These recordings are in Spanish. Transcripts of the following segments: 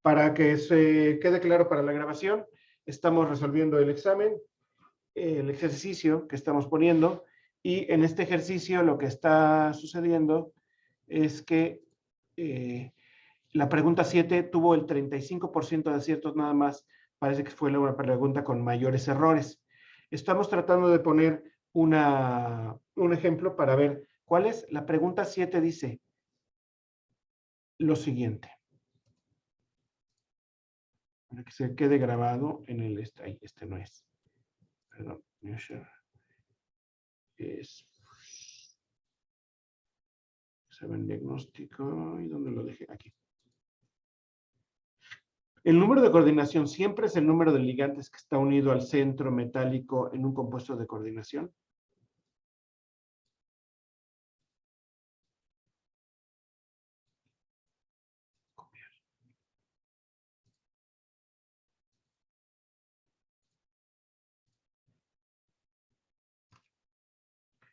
Para que se quede claro para la grabación, estamos resolviendo el examen, el ejercicio que estamos poniendo, y en este ejercicio lo que está sucediendo es que la pregunta 7 tuvo el 35% de aciertos nada más. Parece que fue la pregunta con mayores errores. Estamos tratando de poner un ejemplo para ver cuál es. La pregunta 7 dice lo siguiente. Para que se quede grabado en el... Este no es. Perdón. Es... Examen diagnóstico. ¿Y dónde lo dejé? Aquí. El número de coordinación siempre es el número de ligantes que está unido al centro metálico en un compuesto de coordinación.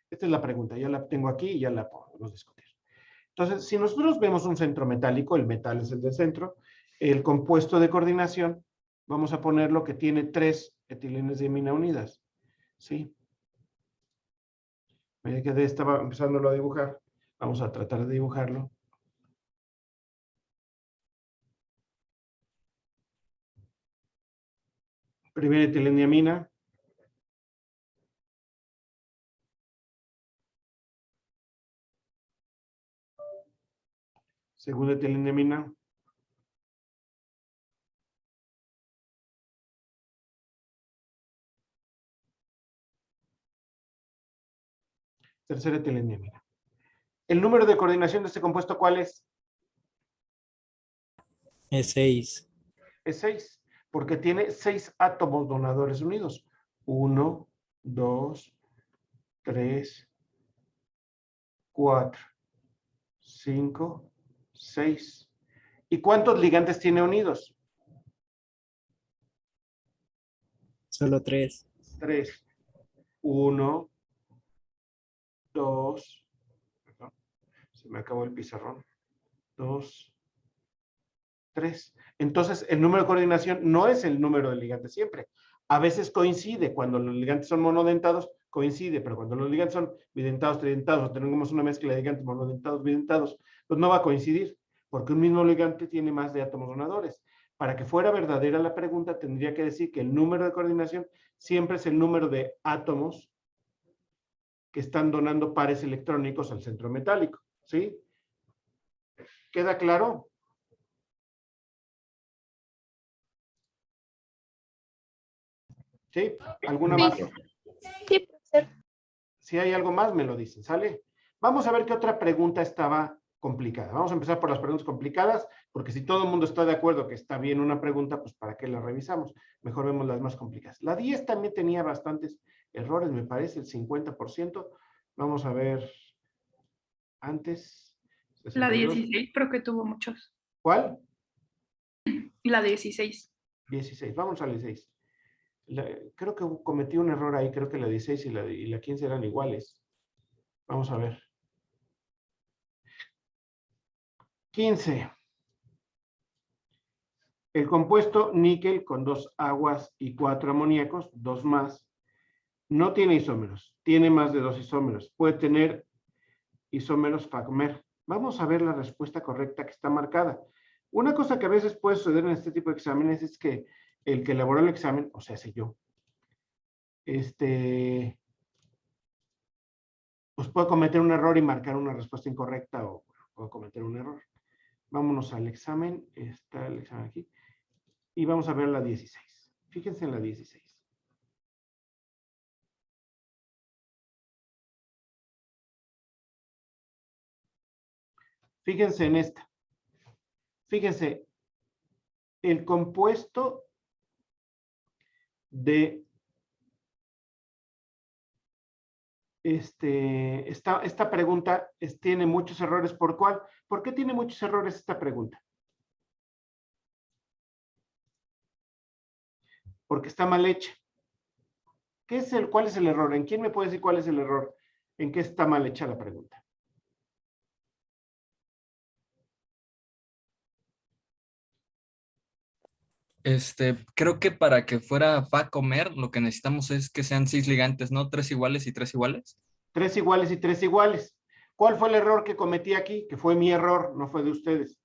Esta es la pregunta, ya la tengo aquí y ya la podemos discutir. Entonces, si nosotros vemos un centro metálico, el metal es el del centro, el compuesto de coordinación, vamos a ponerlo que tiene 3 etilenes de imina unidas. ¿Sí? Mira que estaba empezándolo a dibujar. Vamos a tratar de dibujarlo. Primera etilendiamina. Segunda etilendiamina. Tercera etilendiamina. ¿El número de coordinación de este compuesto cuál es? Es 6. Es 6, porque tiene 6 átomos donadores unidos. 1, 2, 3, 4, 5, 6. ¿Y cuántos ligantes tiene unidos? Solo 3. 3. 1, 2, perdón, se me acabó el pizarrón. 2, 3. Entonces, el número de coordinación no es el número de ligantes siempre. A veces coincide, cuando los ligantes son monodentados, coincide, pero cuando los ligantes son bidentados, tridentados, o tenemos una mezcla de ligantes monodentados, bidentados, pues no va a coincidir, porque un mismo ligante tiene más de átomos donadores. Para que fuera verdadera la pregunta, tendría que decir que el número de coordinación siempre es el número de átomos que están donando pares electrónicos al centro metálico, ¿sí? ¿Queda claro? ¿Sí? ¿Alguna más? Sí, profesor. Si hay algo más, me lo dicen, ¿sale? Vamos a ver qué otra pregunta estaba complicada. Vamos a empezar por las preguntas complicadas, porque si todo el mundo está de acuerdo que está bien una pregunta, pues ¿para qué la revisamos? Mejor vemos las más complicadas. La 10 también tenía bastantes errores, me parece, el 50%. Vamos a ver antes. 62. La 16 creo que tuvo muchos. ¿Cuál? La 16. 16. Vamos a la 16. Creo que cometí un error ahí, creo que la 16 y la 15 eran iguales. Vamos a ver. 15. El compuesto níquel con 2 aguas y 4 amoníacos, 2 más, no tiene isómeros, tiene más de 2 isómeros, puede tener isómeros FACMER. Vamos a ver la respuesta correcta que está marcada. Una cosa que a veces puede suceder en este tipo de exámenes es que el que elaboró el examen, o sea, sé yo, pues puede cometer un error y marcar una respuesta incorrecta o puede cometer un error. Vámonos al examen, está el examen aquí, y vamos a ver la 16. Fíjense en la 16. Fíjense en esta. Fíjense, el compuesto de esta pregunta tiene muchos errores. ¿Por cuál? ¿Por qué tiene muchos errores esta pregunta? Porque está mal hecha. ¿Cuál es el error? ¿En quién me puede decir cuál es el error? ¿En qué está mal hecha la pregunta? Creo que para que fuera va a comer, lo que necesitamos es que sean 6 ligantes, ¿no? 3 iguales y 3 iguales. 3 iguales y 3 iguales. ¿Cuál fue el error que cometí aquí? Que fue mi error, no fue de ustedes.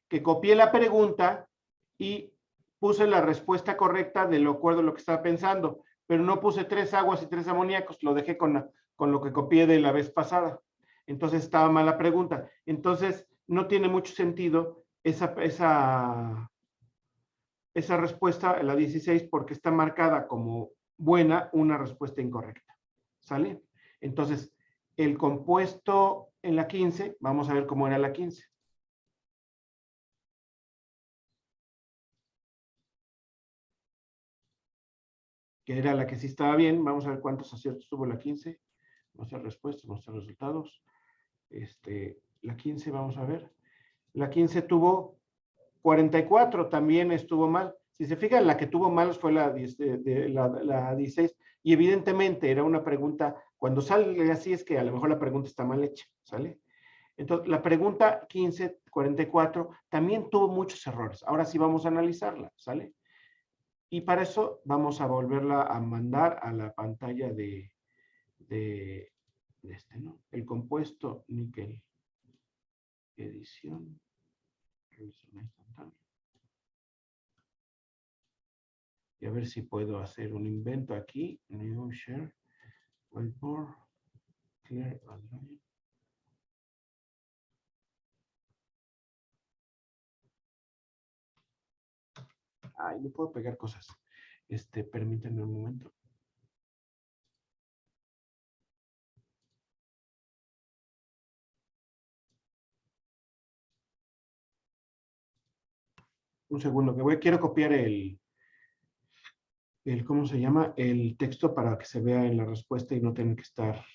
Que copié la pregunta y puse la respuesta correcta de acuerdo a lo que estaba pensando, pero no puse 3 aguas y 3 amoníacos, lo dejé con lo que copié de la vez pasada. Entonces estaba mal la pregunta. Entonces no tiene mucho sentido esa respuesta, la 16, porque está marcada como buena una respuesta incorrecta. ¿Sale? Entonces, el compuesto en la 15, vamos a ver cómo era la 15. Que era la que sí estaba bien. Vamos a ver cuántos aciertos tuvo la 15. Mostrar respuestas, mostrar resultados. La 15, vamos a ver. La 15 tuvo 44, también estuvo mal. Si se fijan, la que tuvo mal fue la 16, y evidentemente era una pregunta, cuando sale así es que a lo mejor la pregunta está mal hecha, ¿sale? Entonces, la pregunta 1544 también tuvo muchos errores. Ahora sí vamos a analizarla, ¿sale? Y para eso vamos a volverla a mandar a la pantalla de ¿no? El compuesto níquel. Edición. Revisión instantánea. Y a ver si puedo hacer un invento aquí. New share. Whiteboard. Clear Android. Ay, no puedo pegar cosas. Permítanme un momento. Un segundo, quiero copiar ¿cómo se llama? El texto para que se vea en la respuesta y no tener que estar.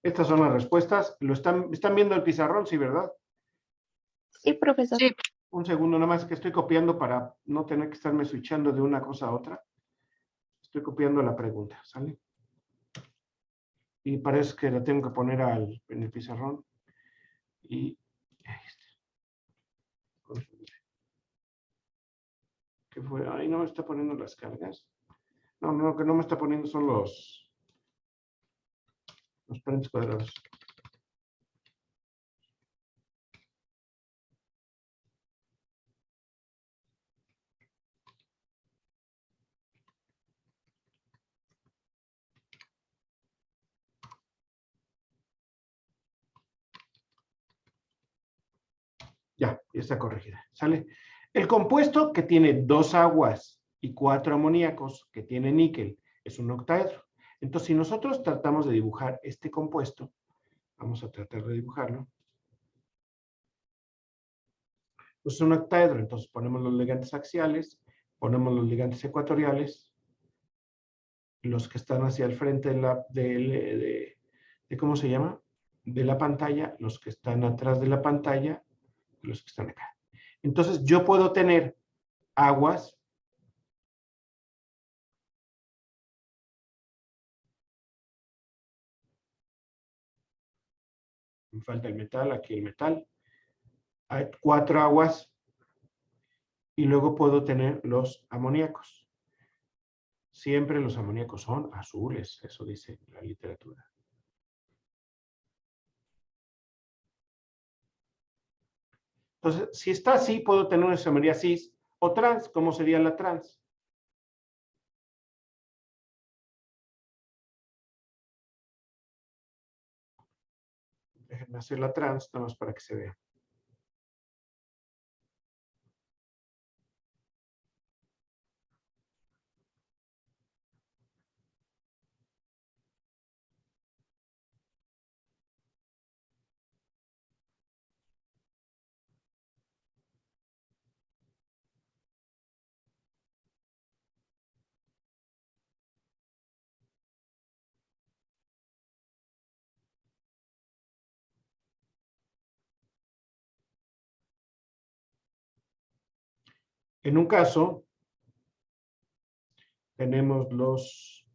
Estas son las respuestas. ¿Están viendo el pizarrón? Sí, ¿verdad? Sí, profesor. Sí. Un segundo, nada más que estoy copiando para no tener que estarme switchando de una cosa a otra. Estoy copiando la pregunta, ¿sale? Y parece que la tengo que poner en el pizarrón. Y ¿qué fue? Ay, no me está poniendo las cargas. No, que no me está poniendo son los paréntesis cuadrados. Ya está corregida. ¿Sale? El compuesto que tiene 2 aguas y 4 amoníacos, que tiene níquel, es un octaedro. Entonces, si nosotros tratamos de dibujar este compuesto, vamos a tratar de dibujarlo. Pues es un octaedro, entonces ponemos los ligantes axiales, ponemos los ligantes ecuatoriales, los que están hacia el frente de ¿cómo se llama? De la pantalla, los que están atrás de la pantalla, los que están acá. Entonces, yo puedo tener aguas. Me falta el metal, aquí el metal. Hay 4 aguas y luego puedo tener los amoníacos. Siempre los amoníacos son azules, eso dice la literatura. Entonces, si está así, puedo tener una isomería cis o trans. ¿Cómo sería la trans? Déjenme hacer la trans, nada más para que se vea. En un caso, tenemos los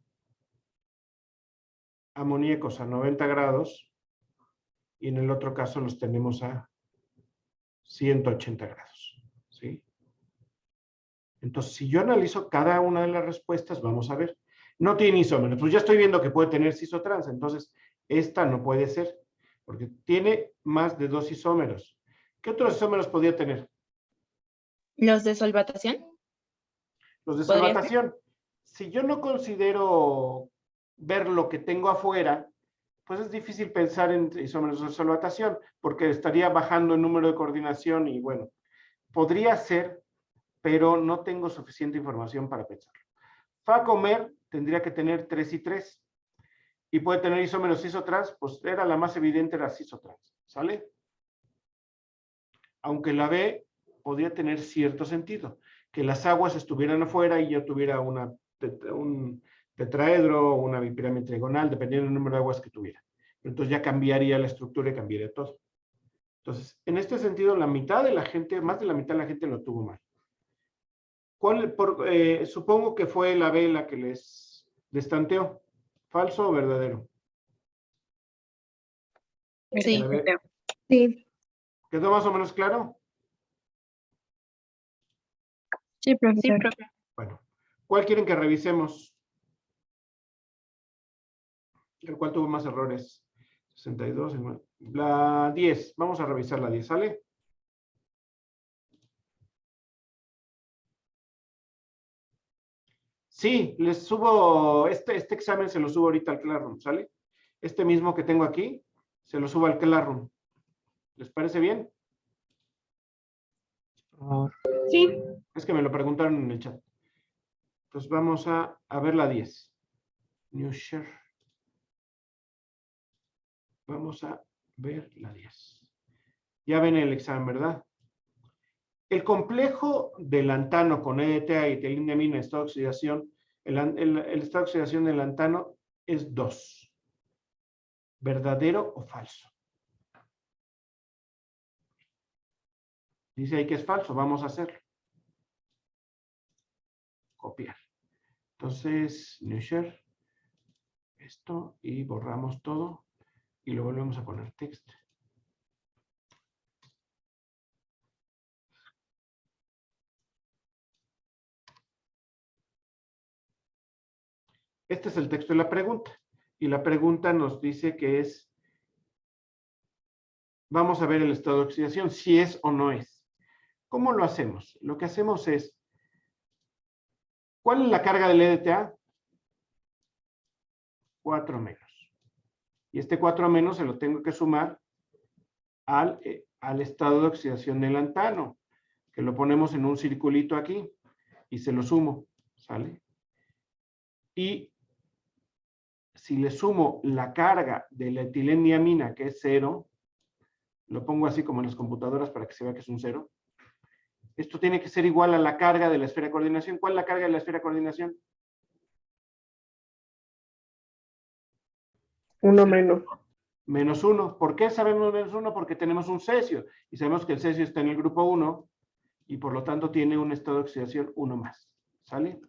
amoníacos a 90 grados y en el otro caso los tenemos a 180 grados. ¿Sí? Entonces, si yo analizo cada una de las respuestas, vamos a ver. No tiene isómeros. Pues ya estoy viendo que puede tener cis-o-trans. Entonces, esta no puede ser, porque tiene más de 2 isómeros. ¿Qué otros isómeros podría tener? ¿Los de solvatación? Los de ¿Podría ser? solvatación. Si yo no considero ver lo que tengo afuera, pues es difícil pensar en isómeros de solvatación, porque estaría bajando el número de coordinación y bueno, podría ser, pero no tengo suficiente información para pensarlo. Facomer tendría que tener 3 y 3. Y puede tener isómeros cis-o-trans, pues era la más evidente, era cis-o-trans. ¿Sale? Aunque la B podría tener cierto sentido. Que las aguas estuvieran afuera y yo tuviera un tetraedro o una bipirámide trigonal, dependiendo del número de aguas que tuviera. Entonces ya cambiaría la estructura y cambiaría todo. Entonces, en este sentido, la mitad de la gente, más de la mitad de la gente lo tuvo mal. Supongo que fue la B la que les destanteó. ¿Falso o verdadero? Sí. A ver, Sí. ¿quedó más o menos claro? Sí, profesor. Bueno, ¿cuál quieren que revisemos? ¿El cuál tuvo más errores? 62. La 10. Vamos a revisar la 10, ¿sale? Sí, les subo, este examen se lo subo ahorita al Classroom, ¿sale? Este mismo que tengo aquí, se lo subo al Classroom. ¿Les parece bien? Sí. Es que me lo preguntaron en el chat. Entonces vamos a ver la 10. New share. Vamos a ver la 10. Ya ven el examen, ¿verdad? El complejo de lantano con EDTA y etilendiamina en estado de oxidación, el estado de oxidación del lantano es 2. ¿Verdadero o falso? Dice ahí que es falso, vamos a hacerlo. Copiar. Entonces, new share, esto, y borramos todo, y lo volvemos a poner text. Este es el texto de la pregunta, y la pregunta nos dice que es, vamos a ver el estado de oxidación, si es o no es. ¿Cómo lo hacemos? Lo que hacemos es, ¿cuál es la carga del EDTA? 4 menos. Y este 4 menos se lo tengo que sumar al estado de oxidación del lantano, que lo ponemos en un circulito aquí, y se lo sumo, ¿sale? Y si le sumo la carga de la etilendiamina, que es 0, lo pongo así como en las computadoras para que se vea que es un 0, esto tiene que ser igual a la carga de la esfera de coordinación. ¿Cuál es la carga de la esfera de coordinación? 1 menos. Menos 1. ¿Por qué sabemos menos 1? Porque tenemos un cesio, y sabemos que el cesio está en el grupo 1, y por lo tanto tiene un estado de oxidación 1 más, ¿sale?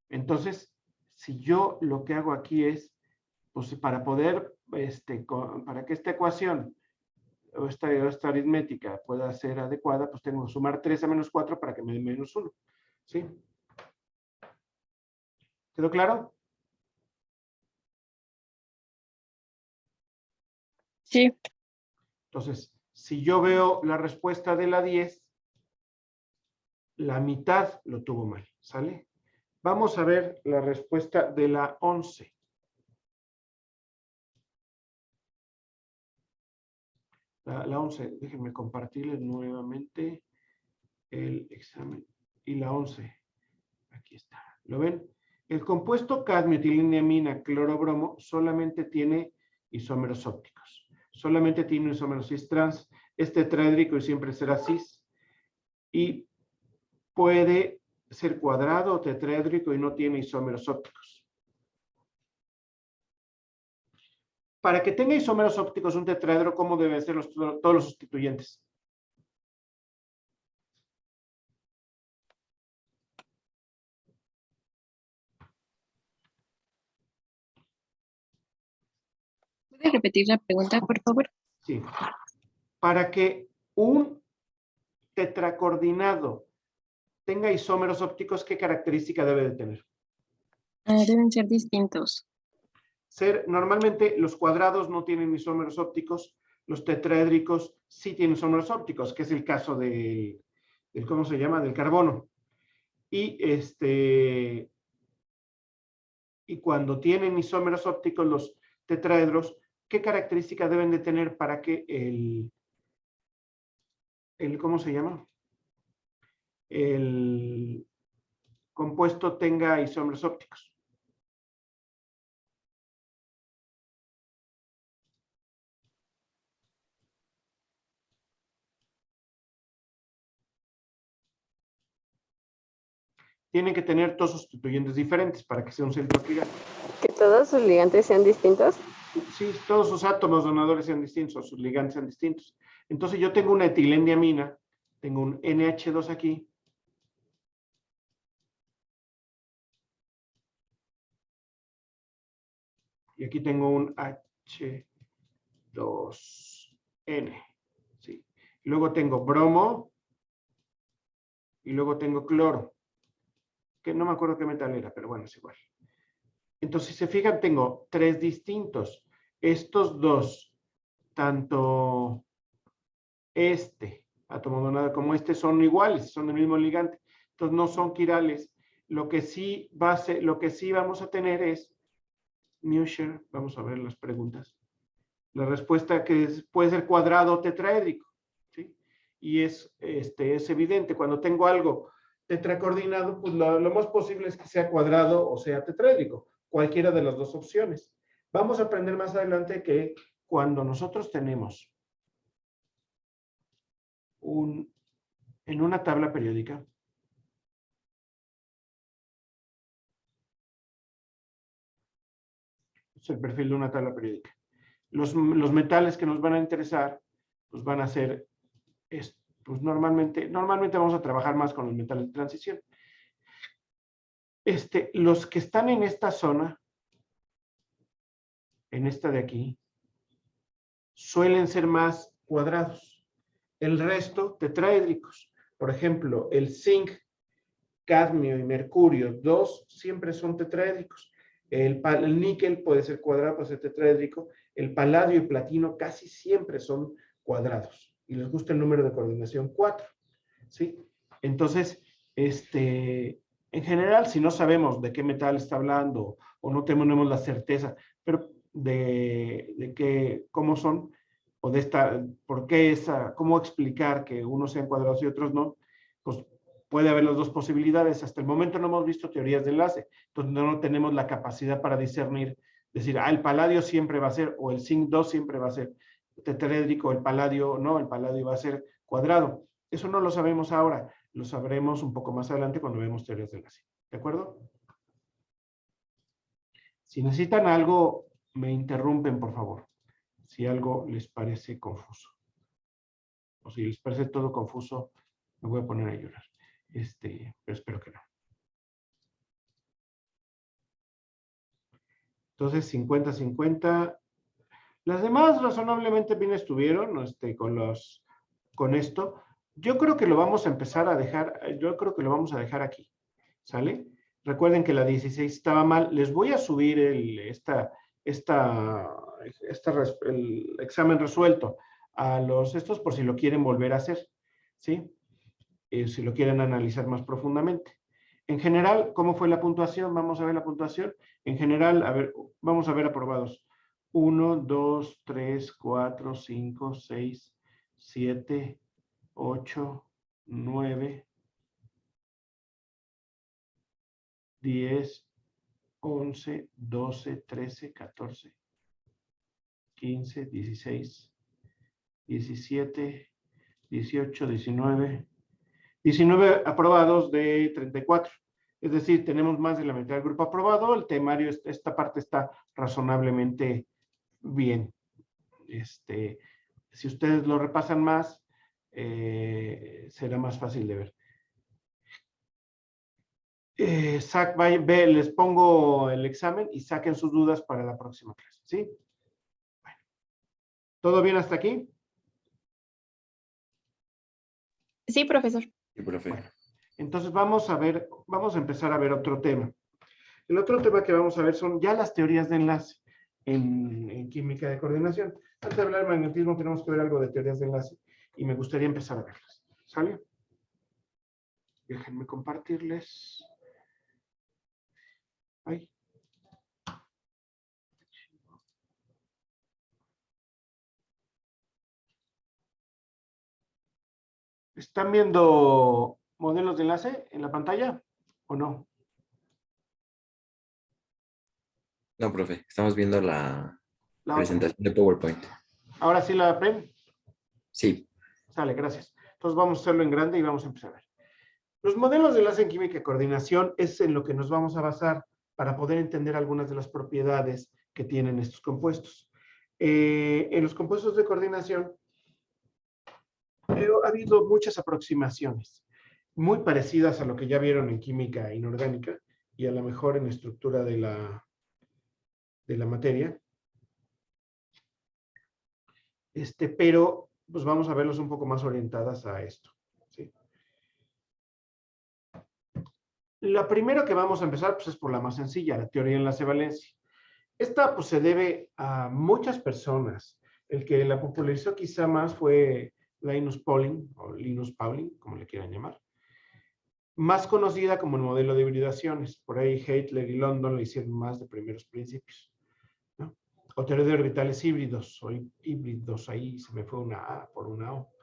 Entonces, si yo lo que hago aquí es, pues para poder, para que esta ecuación o esta aritmética pueda ser adecuada, pues tengo que sumar 3 a menos 4 para que me dé menos 1. ¿Sí? ¿Quedó claro? Sí. Entonces, si yo veo la respuesta de la 10, la mitad lo tuvo mal, ¿sale? Vamos a ver la respuesta de la 11. La 11, déjenme compartirles nuevamente el examen. Y la 11, aquí está. ¿Lo ven? El compuesto cadmio, etilendiamina, clorobromo solamente tiene isómeros ópticos. Solamente tiene un isómero cis-trans. Es tetraédrico y siempre será cis. Y puede ser cuadrado o tetraédrico y no tiene isómeros ópticos. Para que tenga isómeros ópticos un tetraedro, ¿cómo deben ser todos los sustituyentes? ¿Puedes repetir la pregunta, por favor? Sí. Para que un tetracoordinado tenga isómeros ópticos, ¿qué característica debe de tener? Deben ser distintos. Normalmente los cuadrados no tienen isómeros ópticos, los tetraédricos sí tienen isómeros ópticos, que es el caso del ¿cómo se llama? Del carbono. Y cuando tienen isómeros ópticos los tetraedros, ¿qué características deben de tener para que ¿cómo se llama? El compuesto tenga isómeros ópticos? Tienen que tener todos sustituyentes diferentes para que sea un centro quiral. ¿Que todos sus ligantes sean distintos? Sí, todos sus átomos donadores sean distintos, sus ligantes sean distintos. Entonces yo tengo una etilendiamina, tengo un NH2 aquí. Y aquí tengo un H2N. ¿Sí? Luego tengo bromo. Y luego tengo cloro. Que no me acuerdo qué metal era, pero bueno, es igual. Entonces, si se fijan, tengo tres distintos. Estos dos, tanto este átomo donado como este, son iguales, son del mismo ligante. Entonces, no son quirales. Lo que sí vamos a tener es Neuscher. Vamos a ver las preguntas. La respuesta puede ser cuadrado o tetraédrico, ¿sí? Y es evidente, cuando tengo algo tetracoordinado, pues lo más posible es que sea cuadrado o sea tetraédrico, cualquiera de las dos opciones. Vamos a aprender más adelante que cuando nosotros tenemos en una tabla periódica, es el perfil de una tabla periódica. Los metales que nos van a interesar, pues van a ser, pues normalmente vamos a trabajar más con los metales de transición. Los que están en esta zona, en esta de aquí, suelen ser más cuadrados. El resto, tetraédricos. Por ejemplo, el zinc, cadmio y mercurio, 2 siempre son tetraédricos. El níquel puede ser cuadrado, puede ser tetraédrico. El paladio y platino casi siempre son cuadrados. Y les gusta el número de coordinación 4. ¿Sí? Entonces, en general, si no sabemos de qué metal está hablando o no tenemos la certeza, pero de cómo son, o de por qué cómo explicar que unos sean cuadrados y otros no, pues puede haber las dos posibilidades. Hasta el momento no hemos visto teorías de enlace, entonces no tenemos la capacidad para discernir, decir, el paladio siempre va a ser, o el zinc 2 siempre va a ser tetraédrico, el paladio no, el paladio va a ser cuadrado. Eso no lo sabemos ahora, lo sabremos un poco más adelante cuando veamos teorías de enlace. ¿De acuerdo? Si necesitan algo, me interrumpen, por favor. Si algo les parece confuso. O si les parece todo confuso, me voy a poner a llorar. Pero espero que no. Entonces, 50-50. Las demás razonablemente bien estuvieron con esto. Yo creo que lo vamos a empezar a dejar, yo creo que lo vamos a dejar aquí. ¿Sale? Recuerden que la 16 estaba mal. Les voy a subir el examen resuelto a estos por si lo quieren volver a hacer. ¿Sí? Si lo quieren analizar más profundamente. En general, ¿cómo fue la puntuación? Vamos a ver la puntuación. En general, a ver, vamos a ver aprobados. 1, 2, 3, 4, 5, 6, 7, 8, 9, 10, 11, 12, 13, 14, 15, 16, 17, 18, 19. 19 aprobados de 34. Es decir, tenemos más de la mitad del grupo aprobado. El temario, esta parte está razonablemente bien. Si ustedes lo repasan más, será más fácil de ver. Les pongo el examen y saquen sus dudas para la próxima clase. ¿Sí? Bueno. ¿Todo bien hasta aquí? Sí, profesor. Sí, profe. Bueno, entonces vamos a empezar a ver otro tema. El otro tema que vamos a ver son ya las teorías de enlace en química de coordinación. Antes de hablar de magnetismo tenemos que ver algo de teorías de enlace y me gustaría empezar a verlas. ¿Sale? Déjenme compartirles. Ay. ¿Están viendo modelos de enlace en la pantalla o no? No, profe, estamos viendo la La otra. presentación de PowerPoint. Ahora sí la ven. Sí, Sale, gracias. Entonces vamos a hacerlo en grande y vamos a empezar a ver. Los modelos de enlace en química de coordinación es en lo que nos vamos a basar para poder entender algunas de las propiedades que tienen estos compuestos. En los compuestos de coordinación ha habido muchas aproximaciones muy parecidas a lo que ya vieron en química inorgánica y a lo mejor en estructura de la materia. Pero pues vamos a verlos un poco más orientadas a esto. ¿Sí? La primera que vamos a empezar pues, es por la más sencilla, la teoría de enlace-valencia. Esta pues, se debe a muchas personas. El que la popularizó quizá más fue Linus Pauling, o Linus Pauling, como le quieran llamar. Más conocida como el modelo de hibridaciones. Por ahí Heitler y London le hicieron más de primeros principios. ¿No? O teoría de orbitales híbridos, o híbridos, ahí se me fue una A por una O.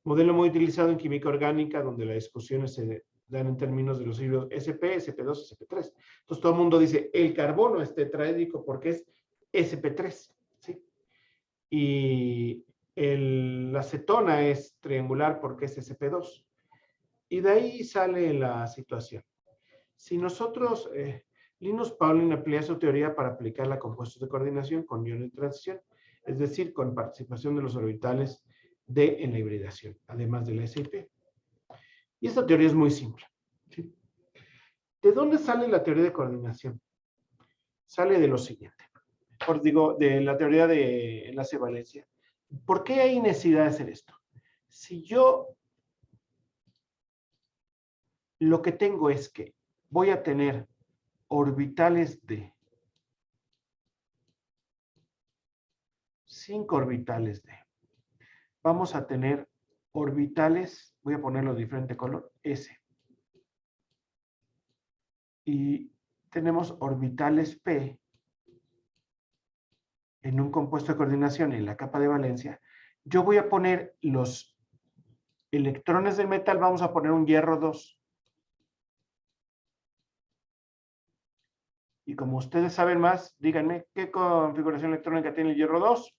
Modelo muy utilizado en química orgánica, donde las discusiones se dan en términos de los híbridos SP, SP2, SP3. Entonces todo el mundo dice, el carbono es tetraédrico porque es SP3, ¿sí? Y la acetona es triangular porque es SP2. Y de ahí sale la situación. Si nosotros, Linus Pauling amplía su teoría para aplicarla a compuestos de coordinación con iones de transición, es decir, con participación de los orbitales D en la hibridación, además de la SIP. Y esta teoría es muy simple. ¿Sí? ¿De dónde sale la teoría de coordinación? Sale de lo siguiente. Os digo, de la teoría de enlace-valencia. ¿Por qué hay necesidad de hacer esto? Si yo lo que tengo es que voy a tener orbitales de 5 orbitales de. Vamos a tener orbitales, voy a ponerlo de diferente color, S. Y tenemos orbitales P en un compuesto de coordinación en la capa de valencia. Yo voy a poner los electrones del metal, vamos a poner un hierro 2. Y como ustedes saben más, díganme, ¿qué configuración electrónica tiene el hierro 2?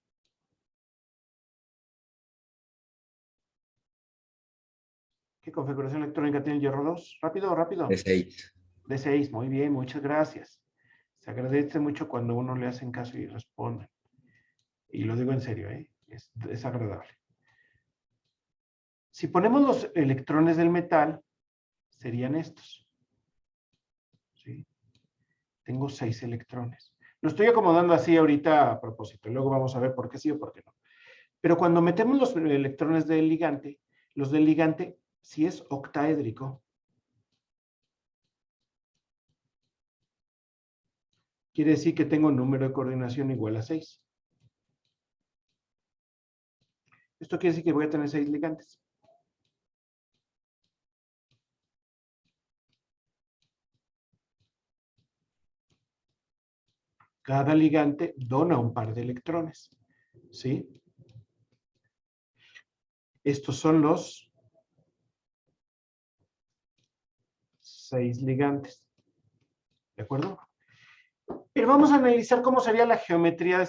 ¿Qué configuración electrónica tiene el hierro 2? Rápido, rápido. de 6. De 6, muy bien, muchas gracias. Se agradece mucho cuando uno le hacen caso y responden. Y lo digo en serio, es agradable. Si ponemos los electrones del metal, serían estos. ¿Sí? Tengo 6 electrones. Lo estoy acomodando así ahorita a propósito. Luego vamos a ver por qué sí o por qué no. Pero cuando metemos los electrones del ligante, los del ligante, si es octaédrico, quiere decir que tengo un número de coordinación igual a 6. Esto quiere decir que voy a tener 6 ligantes. Cada ligante dona un par de electrones. ¿Sí? Estos son los 6 ligantes. ¿De acuerdo? Pero vamos a analizar cómo sería la geometría de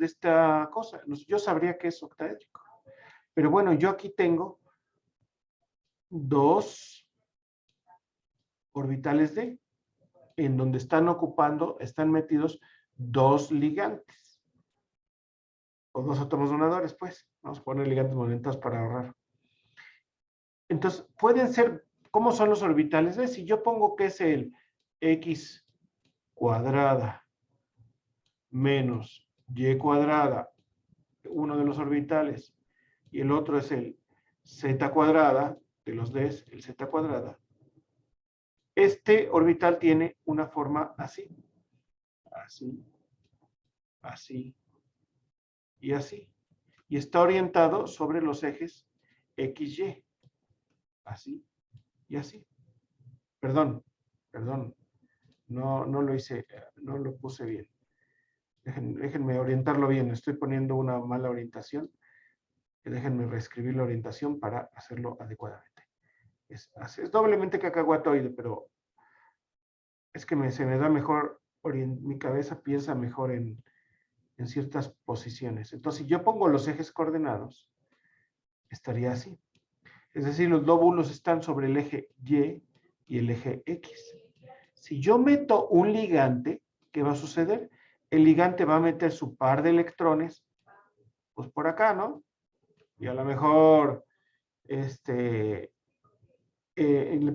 esta cosa. Yo sabría que es octaédrico. Pero bueno, yo aquí tengo 2 orbitales D, en donde están metidos 2 ligantes. O 2 átomos donadores, pues. Vamos a poner ligantes movimentados para ahorrar. Entonces, pueden ser, ¿cómo son los orbitales D? Si yo pongo que es el X cuadrada menos Y cuadrada uno de los orbitales y el otro es el z cuadrada, de los Ds, el z cuadrada, este orbital tiene una forma así, así, así y así. Y está orientado sobre los ejes XY, así y así. Perdón, no lo hice, no lo puse bien. Déjenme orientarlo bien, estoy poniendo una mala orientación. Déjenme reescribir la orientación para hacerlo adecuadamente. Es doblemente cacahuatoide, pero es que se me da mejor, mi cabeza piensa mejor en ciertas posiciones. Entonces, si yo pongo los ejes coordenados, estaría así. Es decir, los lóbulos están sobre el eje Y y el eje X. Si yo meto un ligante, ¿qué va a suceder? El ligante va a meter su par de electrones, pues por acá, ¿no? Y a lo mejor,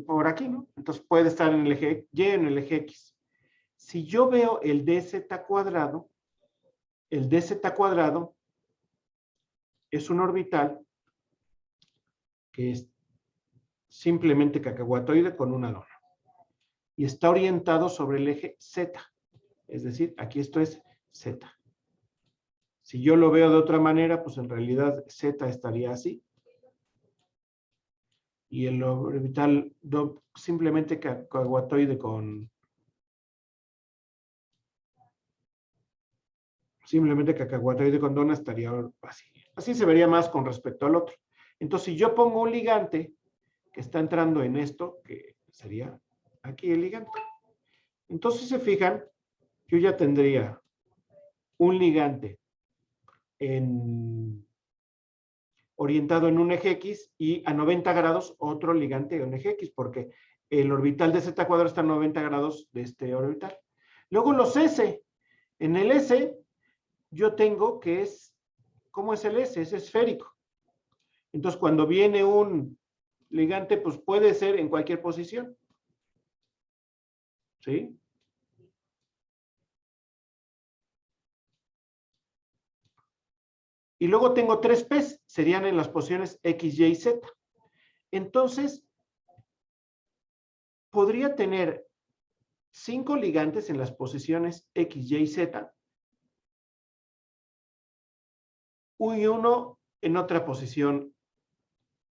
por aquí, ¿no? Entonces puede estar en el eje Y, en el eje X. Si yo veo el dz cuadrado es un orbital que es simplemente cacahuatoide con una lona. Y está orientado sobre el eje Z. Es decir, aquí esto es Z. Si yo lo veo de otra manera, pues en realidad Z estaría así. Y el orbital simplemente cacahuatoide con... Simplemente cacahuatoide con dona estaría así. Así se vería más con respecto al otro. Entonces, si yo pongo un ligante que está entrando en esto, que sería aquí el ligante. Entonces, si se fijan, yo ya tendría un ligante orientado en un eje X y a 90 grados otro ligante en un eje X, porque el orbital de z cuadrado está a 90 grados de este orbital. Luego los S. En el S yo tengo que es, ¿cómo es el S? Es esférico. Entonces, cuando viene un ligante, pues puede ser en cualquier posición. ¿Sí? Y luego tengo 3 P's, serían en las posiciones X, Y y Z. Entonces, podría tener 5 ligantes en las posiciones X, Y y Z y uno en otra posición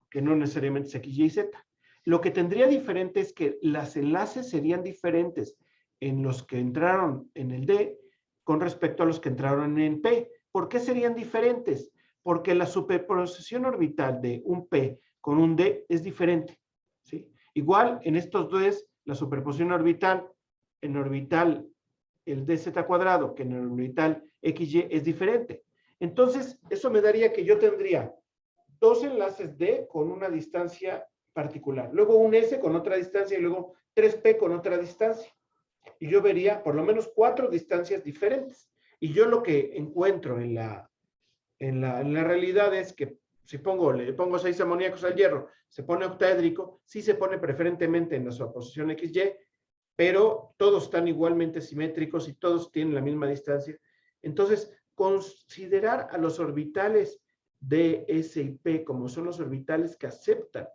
que no necesariamente es X, Y y Z. Lo que tendría diferente es que los enlaces serían diferentes en los que entraron en el D con respecto a los que entraron en P. ¿Por qué serían diferentes? Porque la superposición orbital de un P con un D es diferente, ¿sí? Igual en estos dos, la superposición orbital en orbital el dz cuadrado que en el orbital XY es diferente. Entonces, eso me daría que yo tendría 2 enlaces D con una distancia particular, luego un S con otra distancia y luego 3P con otra distancia. Y yo vería por lo menos 4 distancias diferentes. Y yo lo que encuentro en la realidad es que si le pongo 6 amoníacos al hierro, se pone octaédrico, sí se pone preferentemente en la superposición XY, pero todos están igualmente simétricos y todos tienen la misma distancia. Entonces, considerar a los orbitales D, S y P como son los orbitales que aceptan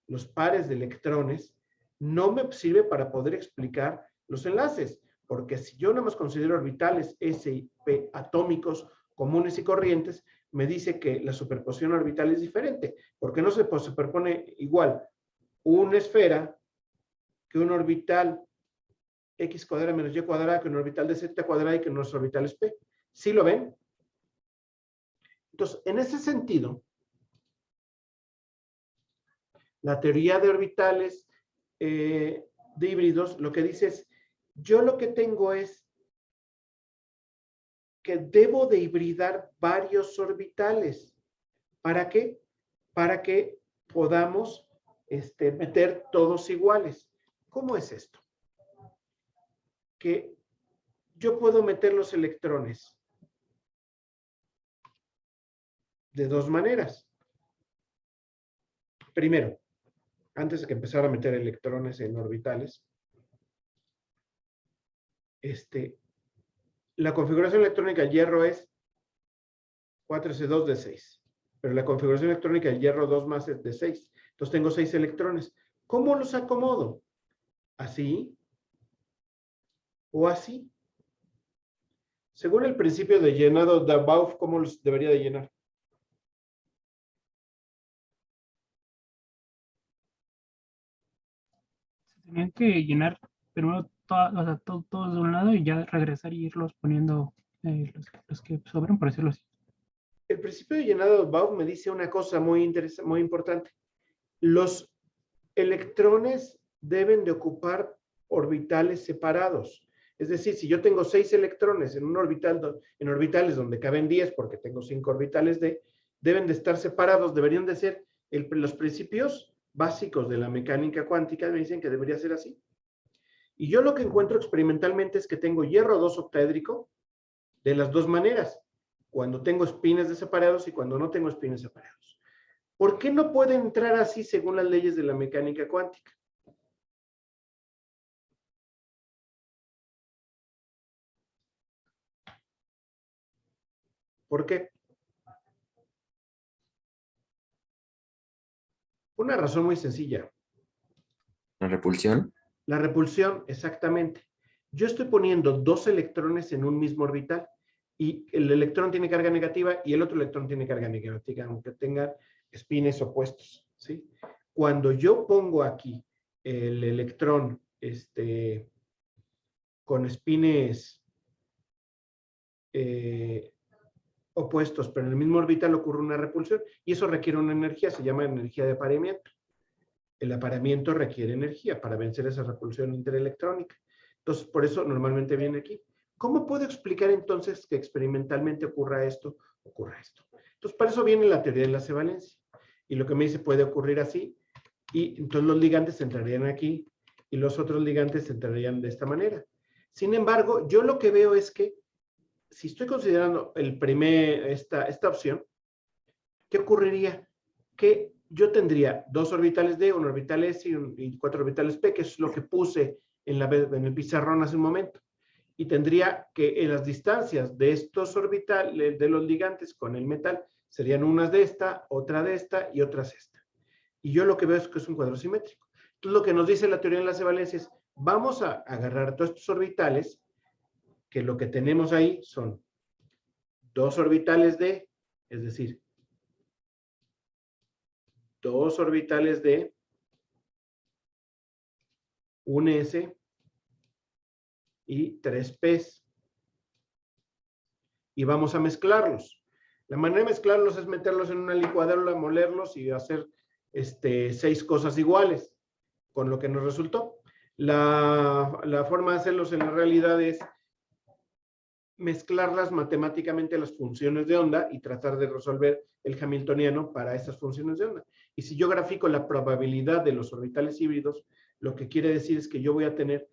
los pares de electrones, no me sirve para poder explicar los enlaces, porque si yo nada más considero orbitales S y P atómicos comunes y corrientes, me dice que la superposición orbital es diferente, porque no se superpone igual una esfera que un orbital X cuadrada menos Y cuadrada que un orbital de Z cuadrada y que nuestro orbital es P. ¿Sí lo ven? Entonces, en ese sentido, la teoría de orbitales de híbridos lo que dice es, yo lo que tengo es que debo de hibridar varios orbitales. ¿Para qué? Para que podamos meter todos iguales. ¿Cómo es esto? Que yo puedo meter los electrones de 2 maneras. Primero, antes de que empezara a meter electrones en orbitales, la configuración electrónica del hierro es 4s2 de 6. Pero la configuración electrónica del hierro 2 más es de 6. Entonces tengo 6 electrones. ¿Cómo los acomodo? ¿Así? ¿O así? Según el principio de llenado de above, ¿cómo los debería de llenar? Tenían que llenar primero todos de un lado y ya regresar y irlos poniendo los que sobran, por decirlo así. El principio de llenado de above me dice una cosa muy interesante, muy importante. Los electrones deben de ocupar orbitales separados. Es decir, si yo tengo 6 electrones en un orbital, en orbitales donde caben 10 porque tengo 5 orbitales D, deben de estar separados, deberían de ser los principios básicos de la mecánica cuántica, me dicen que debería ser así. Y yo lo que encuentro experimentalmente es que tengo hierro 2 octaédrico de las dos maneras, cuando tengo espines separados y cuando no tengo espines separados. ¿Por qué no puede entrar así según las leyes de la mecánica cuántica? ¿Por qué? Una razón muy sencilla. La repulsión. La repulsión, exactamente. Yo estoy poniendo 2 electrones en un mismo orbital y el electrón tiene carga negativa y el otro electrón tiene carga negativa, aunque tengan espines opuestos, ¿sí? Cuando yo pongo aquí el electrón con espines opuestos, pero en el mismo orbital ocurre una repulsión y eso requiere una energía, se llama energía de apareamiento. El apareamiento requiere energía para vencer esa repulsión interelectrónica. Entonces, por eso normalmente viene aquí. ¿Cómo puedo explicar entonces que experimentalmente ocurra esto? Entonces, para eso viene la teoría de la enlace-valencia. Y lo que me dice puede ocurrir así, y entonces los ligantes entrarían aquí, y los otros ligantes entrarían de esta manera. Sin embargo, yo lo que veo es que, si estoy considerando esta opción, ¿qué ocurriría? Que yo tendría 2 orbitales D, un orbital S y 4 orbitales P, que es lo que puse en el pizarrón hace un momento. Y tendría que en las distancias de estos orbitales, de los ligantes con el metal, serían unas de esta, otra de esta y otras esta. Y yo lo que veo es que es un cuadro simétrico. Entonces, lo que nos dice la teoría de enlace-valencia es, vamos a agarrar todos estos orbitales, que lo que tenemos ahí son 2 orbitales D, es decir, 2 orbitales D, un S y 3 P's. Y vamos a mezclarlos. La manera de mezclarlos es meterlos en una licuadora, molerlos y hacer 6 cosas iguales, con lo que nos resultó. La forma de hacerlos en la realidad es mezclarlas matemáticamente las funciones de onda y tratar de resolver el hamiltoniano para estas funciones de onda. Y si yo grafico la probabilidad de los orbitales híbridos, lo que quiere decir es que yo voy a tener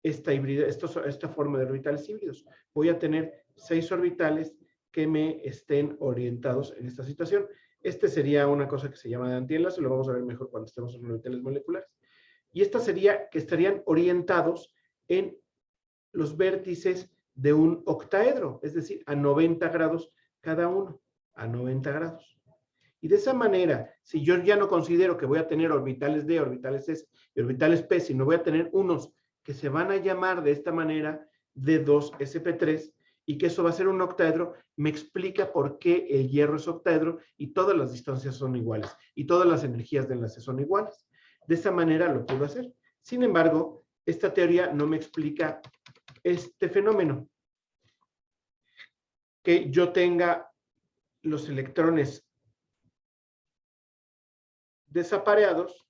esta forma de orbitales híbridos. Voy a tener 6 orbitales que me estén orientados en esta situación. Sería una cosa que se llama de antienlace, lo vamos a ver mejor cuando estemos en orbitales moleculares. Y esta sería que estarían orientados en los vértices de un octaedro, es decir, a 90 grados cada uno, a 90 grados. Y de esa manera, si yo ya no considero que voy a tener orbitales D, orbitales S y orbitales P, sino voy a tener unos que se van a llamar de esta manera D2SP3 y que eso va a ser un octaedro, me explica por qué el hierro es octaedro y todas las distancias son iguales y todas las energías de enlace son iguales. De esa manera lo puedo hacer. Sin embargo, esta teoría no me explica este fenómeno. Que yo tenga los electrones desapareados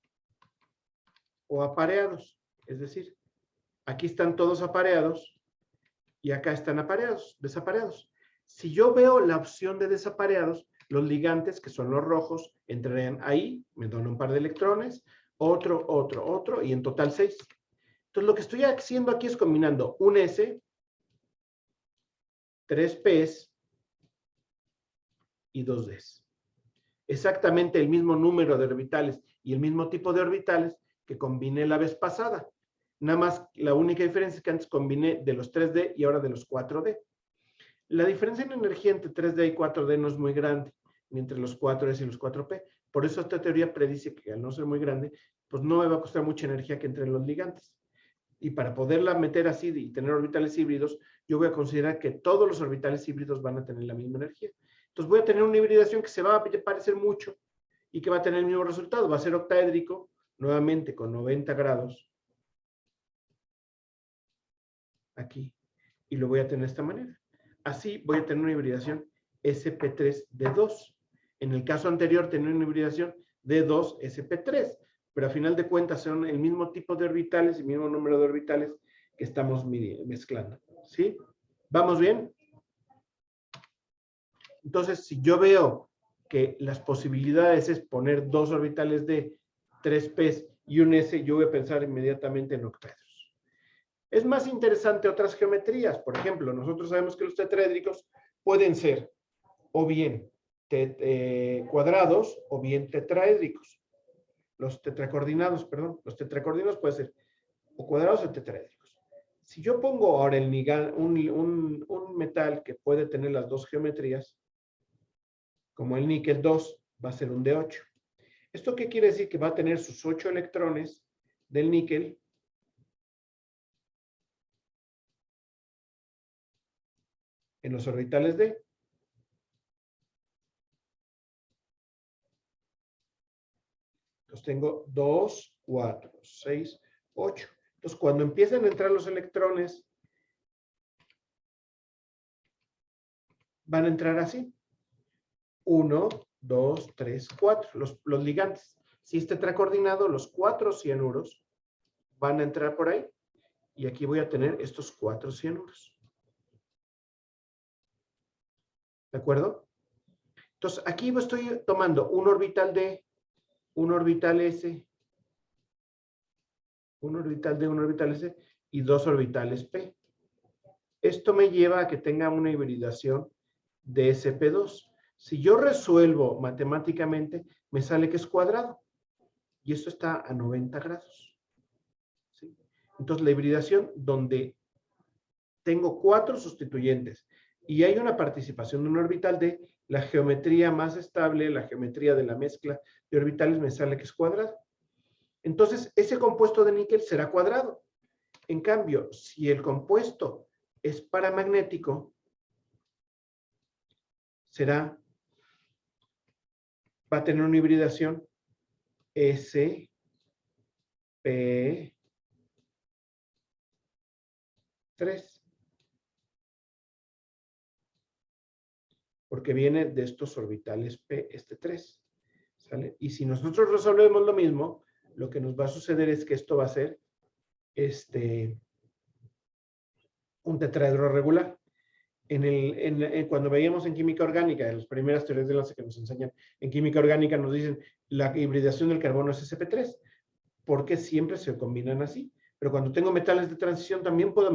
o apareados. Es decir, aquí están todos apareados y acá están desapareados. Si yo veo la opción de desapareados, los ligantes, que son los rojos, entrarían ahí, me dan un par de electrones, otro, y en total 6. Entonces, lo que estoy haciendo aquí es combinando un S, 3 P's y 2 D's. Exactamente el mismo número de orbitales y el mismo tipo de orbitales que combiné la vez pasada. Nada más, la única diferencia es que antes combiné de los 3D y ahora de los 4D. La diferencia en energía entre 3D y 4D no es muy grande, ni entre los 4S y los 4P. Por eso esta teoría predice que al no ser muy grande, pues no me va a costar mucha energía que entre los ligantes. Y para poderla meter así y tener orbitales híbridos, yo voy a considerar que todos los orbitales híbridos van a tener la misma energía. Entonces voy a tener una hibridación que se va a parecer mucho y que va a tener el mismo resultado. Va a ser octaédrico, nuevamente con 90 grados. Aquí. Y lo voy a tener de esta manera. Así voy a tener una hibridación sp3d2. En el caso anterior tenía una hibridación d2sp3, pero a final de cuentas son el mismo tipo de orbitales, el mismo número de orbitales que estamos mezclando. ¿Sí? ¿Vamos bien? Entonces, si yo veo que las posibilidades es poner dos orbitales de 3p y un s, yo voy a pensar inmediatamente en octaedros. Es más interesante otras geometrías. Por ejemplo, nosotros sabemos que los tetraédricos pueden ser o bien cuadrados o bien tetraédricos. Los tetracoordinados, perdón. Los tetracoordinados pueden ser o cuadrados o tetraédricos. Si yo pongo ahora un metal que puede tener las dos geometrías, como el níquel 2, va a ser un D8. ¿Esto qué quiere decir? Que va a tener sus 8 electrones del níquel en los orbitales D. Entonces tengo 2, 4, 6, 8. Entonces cuando empiezan a entrar los electrones, van a entrar así. 1, 2, 3, 4. Los ligantes. Si es tetracoordinado, los 4 cianuros van a entrar por ahí. Y aquí voy a tener estos 4 cianuros. ¿De acuerdo? Entonces, aquí estoy tomando un orbital D, un orbital S, un orbital D, un orbital S y dos orbitales P. Esto me lleva a que tenga una hibridación de sp2. Si yo resuelvo matemáticamente, me sale que es cuadrado. Y esto está a 90 grados. ¿Sí? Entonces, la hibridación donde tengo 4 sustituyentes y hay una participación de un orbital D, la geometría más estable, la geometría de la mezcla de orbitales me sale que es cuadrado. Entonces, ese compuesto de níquel será cuadrado. En cambio, si el compuesto es paramagnético, va a tener una hibridación sp3. Porque viene de estos orbitales P, este 3. ¿Sale? Y si nosotros resolvemos lo mismo, lo que nos va a suceder es que esto va a ser un tetraedro regular. Cuando veíamos en química orgánica, en las primeras teorías de enlace que nos enseñan en química orgánica, nos dicen la hibridación del carbono es sp3, porque siempre se combinan así. Pero cuando tengo metales de transición, también puedo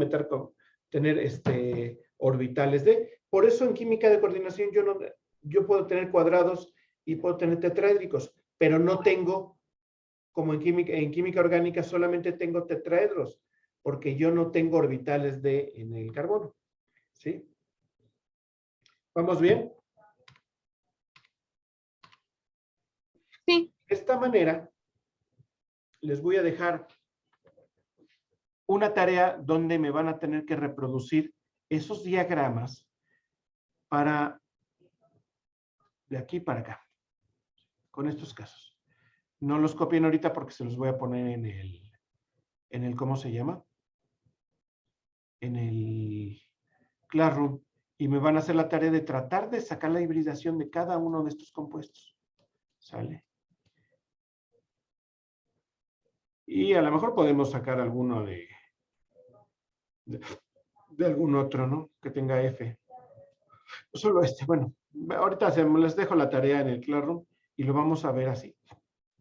tener orbitales de. Por eso en química de coordinación yo puedo tener cuadrados y puedo tener tetraédricos, pero no tengo, como en química orgánica, solamente tengo tetraedros, porque yo no tengo orbitales de en el carbono. ¿Sí? ¿Vamos bien? Sí. De esta manera, les voy a dejar una tarea donde me van a tener que reproducir esos diagramas de aquí para acá, con estos casos. No los copien ahorita porque se los voy a poner en el ¿cómo se llama? En el Classroom. Y me van a hacer la tarea de tratar de sacar la hibridación de cada uno de estos compuestos. ¿Sale? Y a lo mejor podemos sacar alguno de algún otro, ¿no? Que tenga F. Solo bueno, ahorita les dejo la tarea en el Classroom y lo vamos a ver así.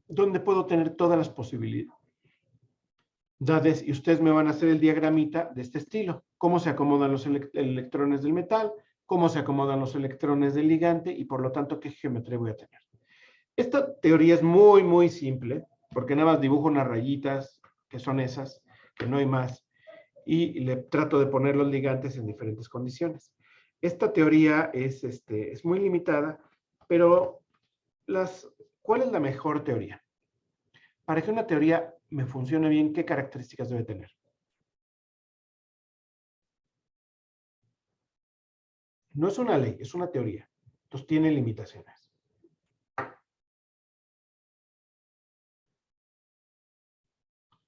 Donde puedo tener todas las posibilidades. Y ustedes me van a hacer el diagramita de este estilo. Cómo se acomodan los electrones del metal, cómo se acomodan los electrones del ligante y por lo tanto qué geometría voy a tener. Esta teoría es muy, muy simple porque nada más dibujo unas rayitas que son esas, que no hay más, y le trato de poner los ligantes en diferentes condiciones. Esta teoría es muy limitada, pero ¿cuál es la mejor teoría? Para que una teoría me funcione bien, ¿qué características debe tener? No es una ley, es una teoría. Entonces tiene limitaciones.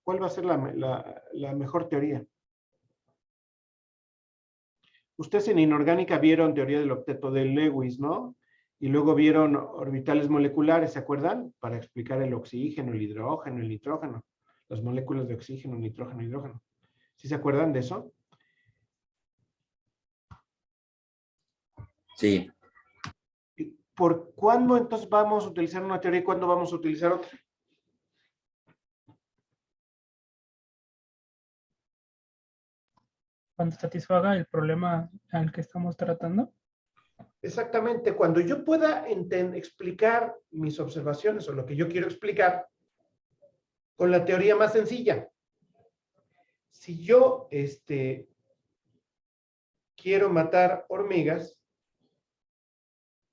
¿Cuál va a ser la mejor teoría? Ustedes en inorgánica vieron teoría del octeto de Lewis, ¿no? Y luego vieron orbitales moleculares, ¿se acuerdan? Para explicar el oxígeno, el hidrógeno, el nitrógeno. Las moléculas de oxígeno, nitrógeno, hidrógeno. ¿Sí se acuerdan de eso? Sí. ¿Por cuándo entonces vamos a utilizar una teoría y cuándo vamos a utilizar otra? Cuando satisfaga el problema al que estamos tratando. Exactamente, cuando yo pueda explicar mis observaciones o lo que yo quiero explicar con la teoría más sencilla. Si yo quiero matar hormigas,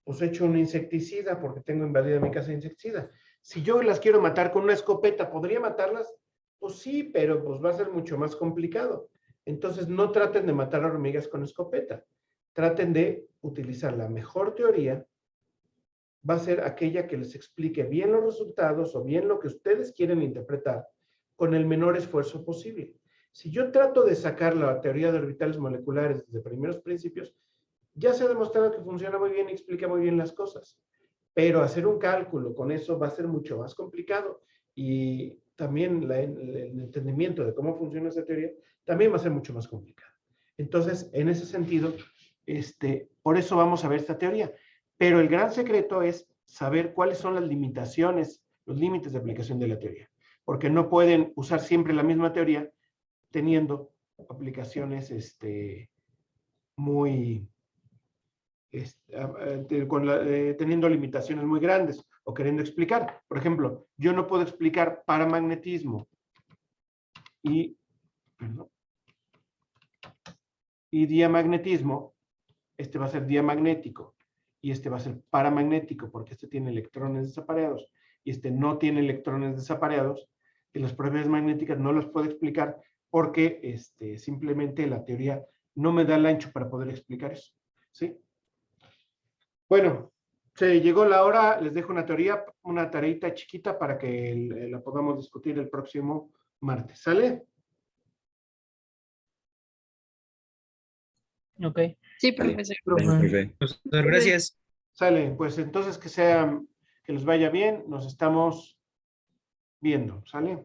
pues echo un insecticida porque tengo invadida mi casa de insecticida. Si yo las quiero matar con una escopeta, ¿podría matarlas? Pues sí, pero pues va a ser mucho más complicado. Entonces no traten de matar hormigas con escopeta. Traten de utilizar la mejor teoría. Va a ser aquella que les explique bien los resultados o bien lo que ustedes quieren interpretar con el menor esfuerzo posible. Si yo trato de sacar la teoría de orbitales moleculares desde primeros principios, ya se ha demostrado que funciona muy bien y explica muy bien las cosas. Pero hacer un cálculo con eso va a ser mucho más complicado y también el entendimiento de cómo funciona esa teoría también va a ser mucho más complicado. Entonces, en ese sentido, por eso vamos a ver esta teoría. Pero el gran secreto es saber cuáles son las limitaciones, los límites de aplicación de la teoría. Porque no pueden usar siempre la misma teoría teniendo aplicaciones teniendo limitaciones muy grandes o queriendo explicar. Por ejemplo, yo no puedo explicar paramagnetismo y diamagnetismo. Este va a ser diamagnético y este va a ser paramagnético porque este tiene electrones desapareados y este no tiene electrones desapareados, y las propiedades magnéticas no las puedo explicar porque simplemente la teoría no me da el ancho para poder explicar eso. ¿Sí? Bueno, se llegó la hora, les dejo una teoría, una tareita chiquita para que la podamos discutir el próximo martes. ¿Sale? Ok. Sí, Vale. profesor. Profe. Profesor, gracias. Sale, pues entonces que les vaya bien, nos estamos viendo, ¿sale?